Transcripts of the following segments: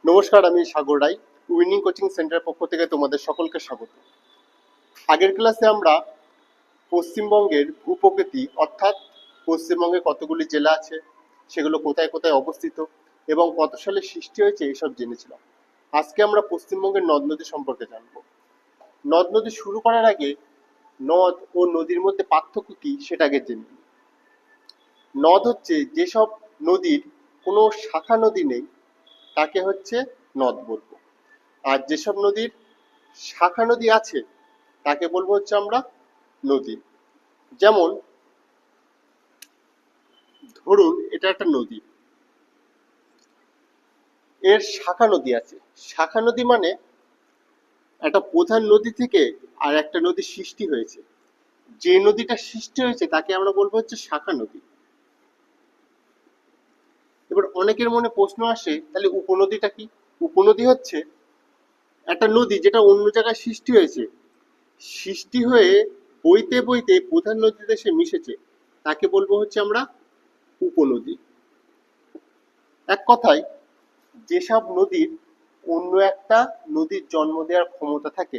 নমস্কার, আমি সাগর রায়। Winning coaching সেন্টারের পক্ষ থেকে তোমাদের সকলকে স্বাগত। আগের ক্লাসে আমরা পশ্চিমবঙ্গের ভূপ্রকৃতি অর্থাৎ পশ্চিমবঙ্গে কতগুলি জেলা আছে, সেগুলো কোথায় কোথায় অবস্থিত এবং কত সালে সৃষ্টি হয়েছে এসব জেনেছিলাম। আজকে আমরা পশ্চিমবঙ্গের নদ নদী সম্পর্কে জানব। নদ নদী শুরু করার আগে নদ ও নদীর মধ্যে পার্থক্য কি সেটা আগে জেনে নিই। নদ হচ্ছে যেসব নদীর কোনো শাখা নদী নেই তাকে হচ্ছে নদ বলবো, আর যেসব নদীর শাখা নদী আছে তাকে বলবো হচ্ছে আমরা নদী। যেমন ধরুন এটা একটা নদী, এর শাখা নদী আছে। শাখা নদী মানে একটা প্রধান নদী থেকে আর একটা নদী সৃষ্টি হয়েছে, যে নদীটা সৃষ্টি হয়েছে তাকে আমরা বলবো হচ্ছে শাখা নদী। এবার অনেকের মনে প্রশ্ন আসে, তাহলে উপনদীটা কি? উপনদী হচ্ছে একটা নদী যেটা অন্য জায়গায় সৃষ্টি হয়েছে, সৃষ্টি হয়ে বইতে বইতে প্রধান নদীতে এসে মিশেছে, তাকে বলবো হচ্ছে আমরা উপনদী। এক কথায় যেসব নদীর অন্য একটা নদীর জন্ম দেওয়ার ক্ষমতা থাকে,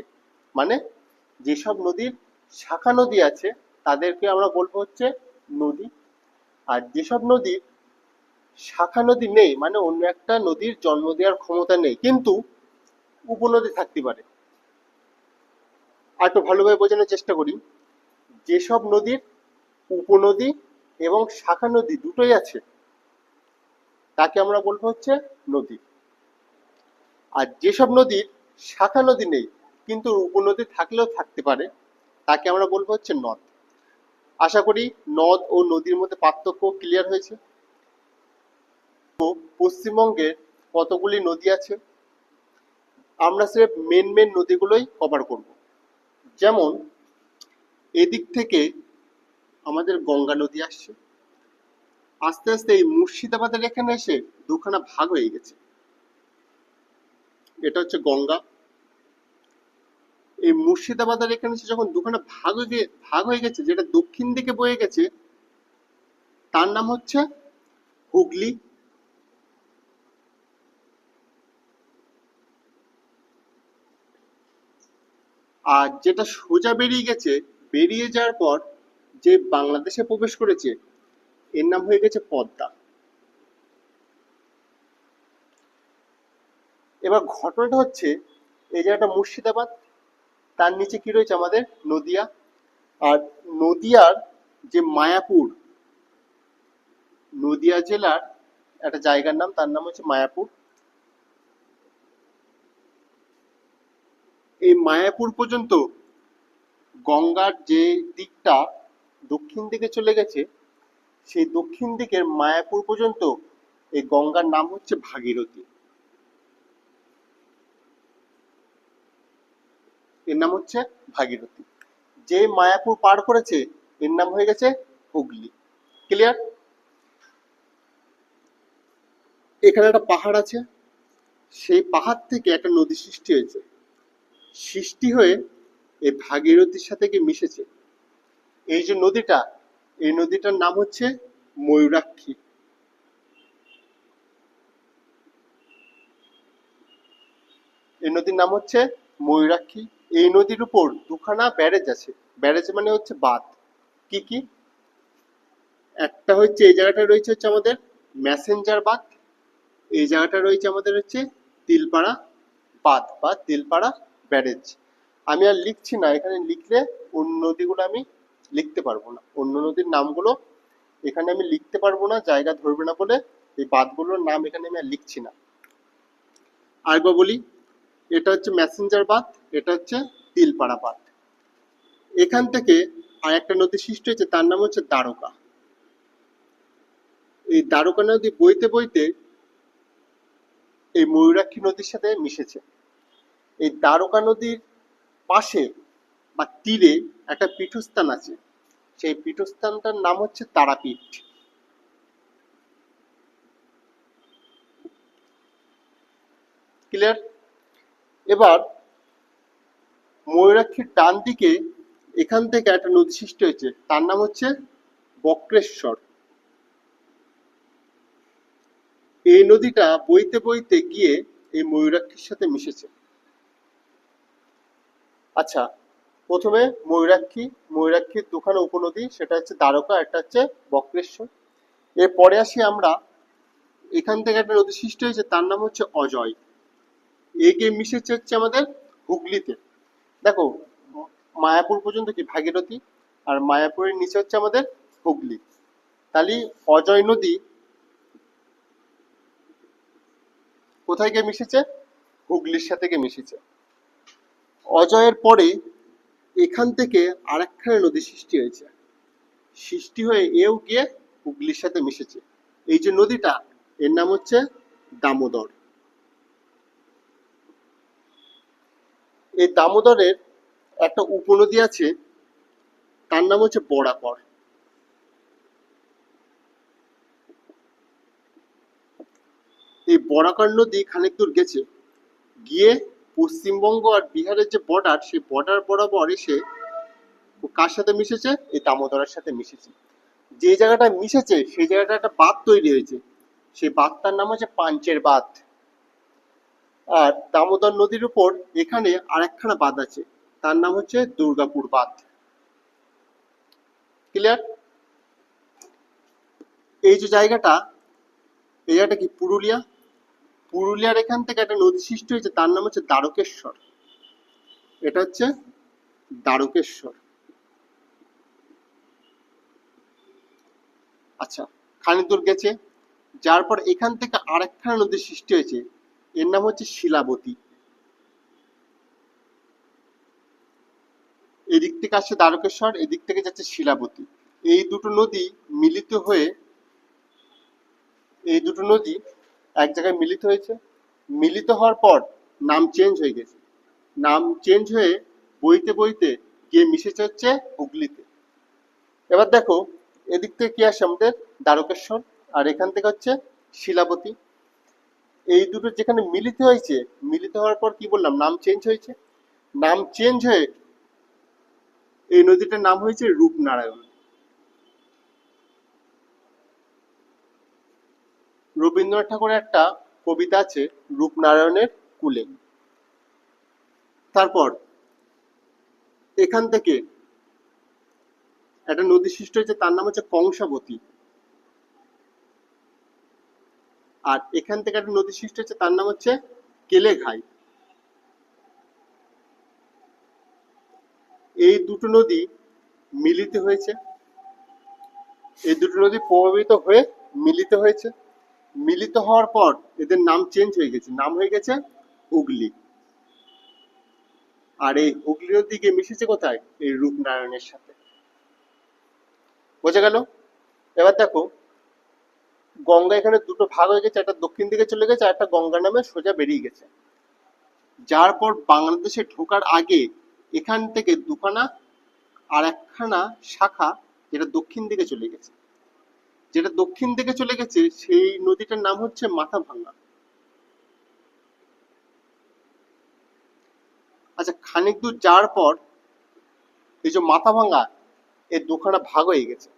মানে যেসব নদীর শাখা নদী আছে তাদেরকে আমরা বলবো হচ্ছে নদী। আর যেসব নদীর শাখা নদী নেই, মানে অন্য একটা নদীর জন্ম দেওয়ার ক্ষমতা নেই কিন্তু উপনদী থাকতে পারে। আর একটু ভালোভাবে বোঝানোর চেষ্টা করি, যেসব নদীর উপনদী এবং শাখা নদী দুটোই আছে তাকে আমরা বলবো হচ্ছে নদী। আর যেসব নদীর শাখা নদী নেই কিন্তু উপনদী থাকলেও থাকতে পারে তাকে আমরা বলবো হচ্ছে নদ। আশা করি নদ ও নদীর মধ্যে পার্থক্য ক্লিয়ার হয়েছে। তো পশ্চিমবঙ্গের কতগুলি নদী আছে, আমরা সির্ফ মেন মেন নদীগুলোই কভার করব। যেমন এদিক থেকে আমাদের গঙ্গা নদী আসছে, আস্তে আস্তে এই মুর্শিদাবাদের এখানে এসে দুখানা ভাগ হয়ে গেছে, এটা হচ্ছে গঙ্গা। এই মুর্শিদাবাদের এখানে এসে যখন দুখানা ভাগ হয়ে গেছে, যেটা দক্ষিণ দিকে বয়ে গেছে তার নাম হচ্ছে হুগলি। আর যেটা সোজা বেরিয়ে গেছে, বেরিয়ে যাওয়ার পর যে বাংলাদেশে প্রবেশ করেছে এর নাম হয়ে গেছে পদ্মা। এবার ঘটনাটা হচ্ছে, এই জায়গাটা মুর্শিদাবাদ, তার নিচে কি রয়েছে আমাদের নদিয়া। আর নদিয়ার যে মায়াপুর, নদিয়া জেলার একটা জায়গার নাম, তার নাম হচ্ছে মায়াপুর। এই মায়াপুর পর্যন্ত গঙ্গার যে দিকটা দক্ষিণ দিকে চলে গেছে, সেই দক্ষিণ দিকের মায়াপুর পর্যন্ত এই গঙ্গার নাম হচ্ছে ভাগীরথী। এর নাম হচ্ছে ভাগীরথী। যে মায়াপুর পার করেছে এর নাম হয়ে গেছে হুগলি। ক্লিয়ার? এখানে একটা পাহাড় আছে, সেই পাহাড় থেকে একটা নদী সৃষ্টি হয়েছে, সৃষ্টি হয়ে এই ভাগীরথীর সাথে গিয়ে মিশেছে। এই যে নদীটা, এই নদীটার নাম হচ্ছে ময়ূরাক্ষী। এই নদীর নাম হচ্ছে ময়ূরাক্ষী। এই নদীর উপর দুখানা ব্যারেজ আছে। ব্যারেজ মানে হচ্ছে বাঁধ। কি কি? একটা হচ্ছে এই জায়গাটা রয়েছে হচ্ছে আমাদের ম্যাসেঞ্জার বাঁধ, এই জায়গাটা রয়েছে আমাদের হচ্ছে তিলপাড়া বাঁধ বা তিলপাড়া ব্যারেজ। আমি আর লিখছি না, এখানে লিখলে অন্য নদীগুলো আমি লিখতে পারবো না, অন্য নদীর নামগুলো এখানে আমি লিখতে পারবো না, জায়গা ধরবে না বলে এই বাঁধগুলোর নাম এখানে আমি আর লিখছি না। আরেকবার বলি, এটা হচ্ছে ম্যাসেঞ্জার বাঁধ, এটা হচ্ছে তিলপাড়া বাঁধ। এখান থেকে আর একটা নদী সৃষ্টি হয়েছে, তার নাম হচ্ছে দ্বারকা। এই দ্বারকা নদী বইতে বইতে এই ময়ূরাক্ষী নদীর সাথে মিশেছে। এই দ্বারকা নদীর পাশে বা তীরে একটা পীঠস্থান আছে, সেই পীঠস্থানটার নাম হচ্ছে তারাপীঠ। ক্লিয়ার? এবার ময়ূরাক্ষীর ডান দিকে এখান থেকে একটা নদী সৃষ্টি হয়েছে, তার নাম হচ্ছে বক্রেশ্বর। এই নদীটা বইতে বইতে গিয়ে এই ময়ূরাক্ষীর সাথে মিশেছে। আচ্ছা, প্রথমে ময়ূরাক্ষীর দুখানা উপনদী, সেটা হচ্ছে দ্বারকা, একটা হচ্ছে বক্রেশ্বর। এরপরে আসি আমরা, এখান থেকে একটা নদী সৃষ্টি হয়েছে, তার নাম হচ্ছে অজয়। এগিয়ে মিশেছে হচ্ছে আমাদের হুগলিতে। দেখো, মায়াপুর পর্যন্ত কি ভাগীরথী, আর মায়াপুরের নিচে হচ্ছে আমাদের হুগলি। তাহলে অজয় নদী কোথায় গিয়ে মিশেছে? হুগলির সাথে গিয়ে মিশেছে। অজয়ের পরে এখান থেকে আরেকখানা নদী সৃষ্টি হয়েছে, সৃষ্টি হয়ে এও গিয়ে হুগলির সাথে মিশেছে। এই যে নদীটা, এর নাম হচ্ছে দামোদর। এই দামোদরের একটা উপনদী আছে, তার নাম হচ্ছে বরাকর। এই বরাকর নদী খানিক দূর গেছে, গিয়ে পশ্চিমবঙ্গ আর বিহারের যে বর্ডার, সেই বর্ডার বরাবর এসে কার সাথে মিশেছে? এই দামোদরের সাথে মিশেছে। যে জায়গাটা মিশেছে সেই জায়গাটা একটা বাঁধ তৈরি হয়েছে, সেই বাঁধটার নাম হচ্ছে পাঞ্চের বাঁধ। আর দামোদর নদীর উপর এখানে আরেকখানা বাঁধ আছে, তার নাম হচ্ছে দুর্গাপুর বাঁধ। ক্লিয়ার? এই যে জায়গাটা, এই জায়গাটা কি? পুরুলিয়া। পুরুলিয়ার এখান থেকে একটা নদী সৃষ্টি হয়েছে, তার নাম হচ্ছে দ্বারকেশ্বর। এটা হচ্ছে দ্বারকেশ্বর। আচ্ছা, খানিক দূর গেছে, যার পর এখান থেকে আরেকখানা নদী সৃষ্টি হয়েছে, এর নাম হচ্ছে শিলাবতী। এদিক থেকে আসছে দ্বারকেশ্বর, এদিক থেকে যাচ্ছে শিলাবতী। এই দুটো নদী মিলিত হয়ে, এই দুটো নদী এক জায়গায় মিলিত হয়েছে। মিলিত হওয়ার পর নাম চেঞ্জ হয়ে গেছে, নাম চেঞ্জ হয়ে বইতে বইতে গিয়ে মিশেছে হচ্ছে হুগলিতে। এবার দেখো, এদিক থেকে কি আসে? আমাদের দ্বারকেশ্বর, আর এখান থেকে হচ্ছে শিলাবতী। এই দুটো যেখানে মিলিত হয়েছে, মিলিত হওয়ার পর কি বললাম? নাম চেঞ্জ হয়েছে। নাম চেঞ্জ হয়ে এই নদীটার নাম হয়েছে রূপনারায়ণ। রবীন্দ্রনাথ ঠাকুরের একটা কবিতা আছে, রূপনারায়ণের কূলে। তারপর এখান থেকে একটা নদী সৃষ্টি হয়েছে, তার নাম হচ্ছে কংসাবতী। আর এখান থেকে একটা নদী সৃষ্টি হচ্ছে, তার নাম হচ্ছে কেলেঘাই। এই দুটো নদী মিলিত হয়েছে, এই দুটো নদী প্রভাবিত হয়ে মিলিত হয়েছে। মিলিত হওয়ার পর এদের নাম চেঞ্জ হয়ে গেছে, নাম হয়ে গেছে হুগলি। আর এই হুগলি নদী গিয়ে মিশেছে কোথায়? এই রূপনারায়ণের সাথে। বোঝা গেল? এবার দেখো, গঙ্গা এখানে দুটো ভাগ হয়ে গেছে, একটা দক্ষিণ দিকে চলে গেছে, আর একটা গঙ্গা নামে সোজা বেরিয়ে গেছে। যার পর বাংলাদেশে ঢোকার আগে এখান থেকে দুখানা আর একখানা শাখা, যেটা দক্ষিণ দিকে চলে গেছে, যেটা দক্ষিণ দিকে চলে গেছে সেই নদীটার নাম হচ্ছে মাথাভাঙ্গা। আচ্ছা, খানিক দূর যাওয়ার পর এই যে মাথাভাঙ্গা, এর দুখানা ভাগ হয়ে গেছে।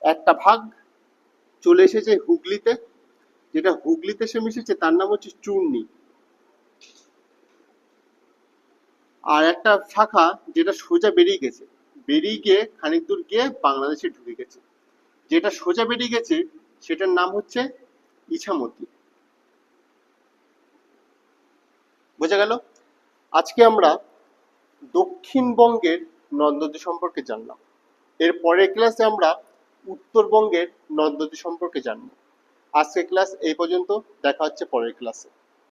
একটা ভাগ চলে এসেছে হুগলিতে, যেটা হুগলিতে এসে মিশেছে, তার নাম হচ্ছে চূর্ণী। আর একটা শাখা যেটা সোজা বেরিয়ে গেছে, বেরিয়ে গিয়ে খানিক দূর গিয়ে বাংলাদেশে ঢুকে গেছে, যেটা সোজা বেরিয়ে গেছে সেটার নাম হচ্ছে ইছামতি। বোঝা গেল? আজকে আমরা দক্ষিণবঙ্গের নদ নদী সম্পর্কে জানলাম। এর পরের ক্লাসে আমরা উত্তরবঙ্গের নদ নদী সম্পর্কে জানবো। আজকের ক্লাস এই পর্যন্ত, দেখা হচ্ছে পরের ক্লাসে।